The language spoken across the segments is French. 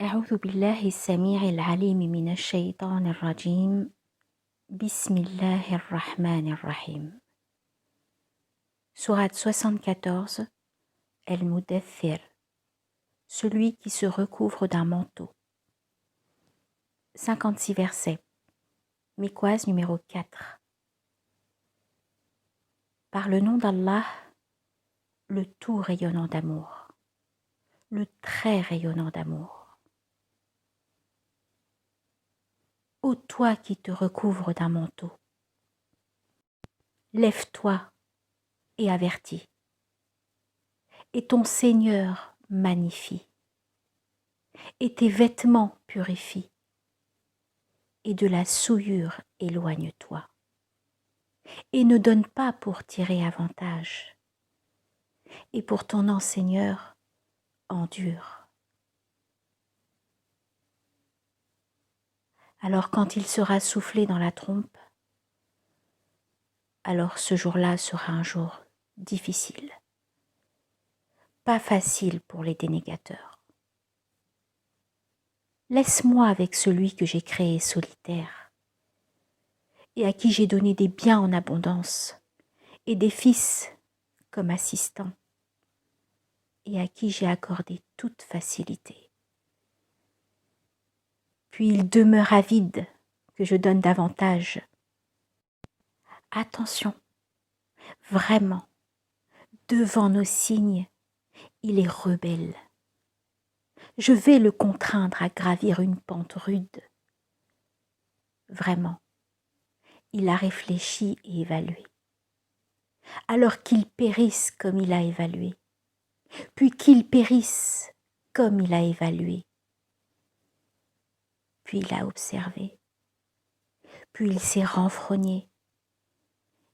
أعوذ بالله السميع العليم من الشيطان الرجيم. بسم الله الرحمن الرحيم. Sourate 74, El-Mudaththir, celui qui se recouvre d'un manteau. 56 versets. Mikwaz numéro 4. Par le nom d'Allah, le tout rayonnant d'amour, le très rayonnant d'amour. Ô toi qui te recouvres d'un manteau, lève-toi et avertis, et ton Seigneur magnifie, et tes vêtements purifient, et de la souillure éloigne-toi, et ne donne pas pour tirer avantage, et pour ton enseigneur endure. Alors quand il sera soufflé dans la trompe, alors ce jour-là sera un jour difficile, pas facile pour les dénégateurs. Laisse-moi avec celui que j'ai créé solitaire, et à qui j'ai donné des biens en abondance, et des fils comme assistants, et à qui j'ai accordé toute facilité. Puis il demeure avide que je donne davantage. Attention, vraiment, devant nos signes, il est rebelle. Je vais le contraindre à gravir une pente rude. Vraiment, il a réfléchi et évalué. Alors qu'il périsse comme il a évalué, puis qu'il périsse comme il a évalué. Puis il a observé, puis il s'est renfrogné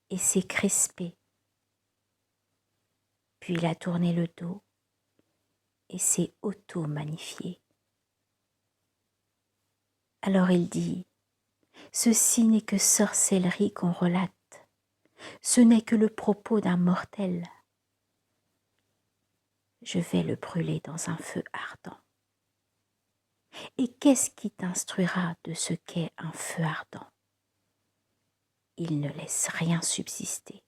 et s'est crispé. Puis il a tourné le dos et s'est auto-magnifié. Alors il dit, ceci n'est que sorcellerie qu'on relate, ce n'est que le propos d'un mortel. Je vais le brûler dans un feu ardent. Et qu'est-ce qui t'instruira de ce qu'est un feu ardent? Il ne laisse rien subsister,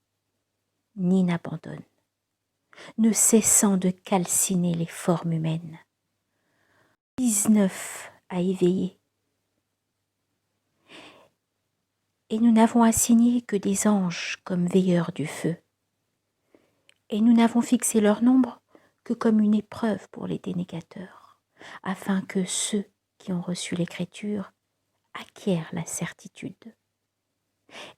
ni n'abandonne, ne cessant de calciner les formes humaines. 19 à éveiller. Et nous n'avons assigné que des anges comme veilleurs du feu. Et nous n'avons fixé leur nombre que comme une épreuve pour les dénégateurs, afin que ceux qui ont reçu l'écriture acquièrent la certitude,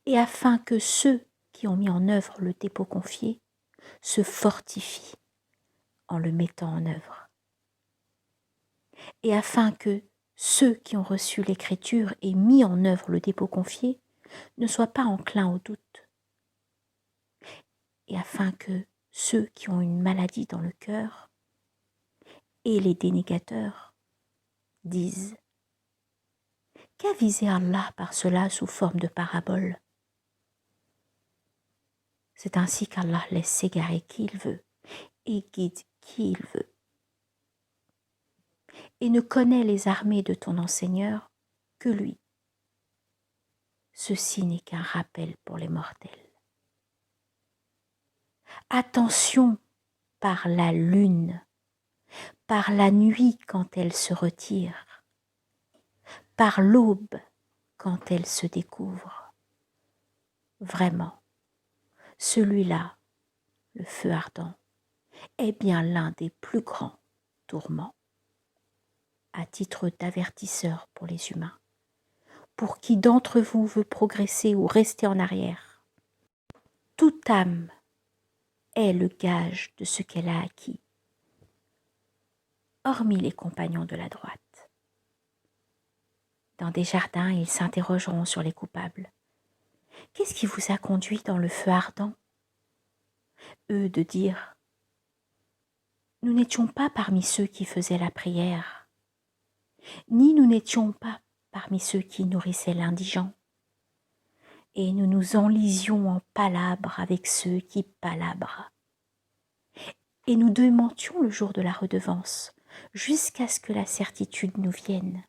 et afin que ceux qui ont mis en œuvre le dépôt confié se fortifient en le mettant en œuvre, et afin que ceux qui ont reçu l'écriture et mis en œuvre le dépôt confié ne soient pas enclins au doute, et afin que ceux qui ont une maladie dans le cœur et les dénégateurs disent: qu'a visé Allah par cela sous forme de parabole? C'est ainsi qu'Allah laisse s'égarer qui il veut et guide qui il veut, et ne connaît les armées de ton enseigneur que lui. Ceci n'est qu'un rappel pour les mortels. Attention par la lune, par la nuit quand elle se retire, par l'aube quand elle se découvre. Vraiment, celui-là, le feu ardent, est bien l'un des plus grands tourments. À titre d'avertisseur pour les humains, pour qui d'entre vous veut progresser ou rester en arrière, toute âme est le gage de ce qu'elle a acquis, hormis les compagnons de la droite. Dans des jardins, ils s'interrogeront sur les coupables. Qu'est-ce qui vous a conduit dans le feu ardent? Eux de dire: nous n'étions pas parmi ceux qui faisaient la prière, ni nous n'étions pas parmi ceux qui nourrissaient l'indigent, et nous nous enlisions en palabres avec ceux qui palabrent. Et nous démentions le jour de la redevance, jusqu'à ce que la certitude nous vienne.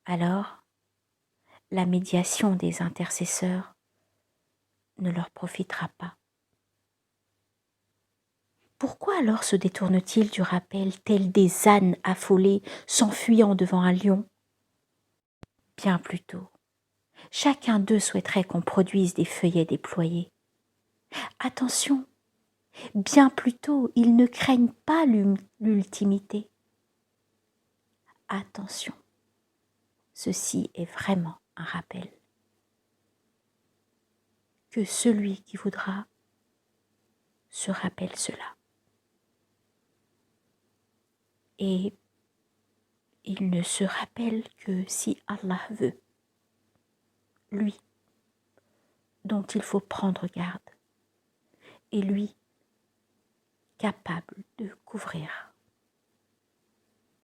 Alors, la médiation des intercesseurs ne leur profitera pas. Pourquoi alors se détournent-ils du rappel tels des ânes affolés s'enfuyant devant un lion? Bien plutôt, chacun d'eux souhaiterait qu'on produise des feuillets déployés. Attention, bien plutôt, ils ne craignent pas l'ultimité. Attention, ceci est vraiment un rappel. Que celui qui voudra se rappelle cela. Et il ne se rappelle que si Allah veut, lui dont il faut prendre garde, et lui capable de couvrir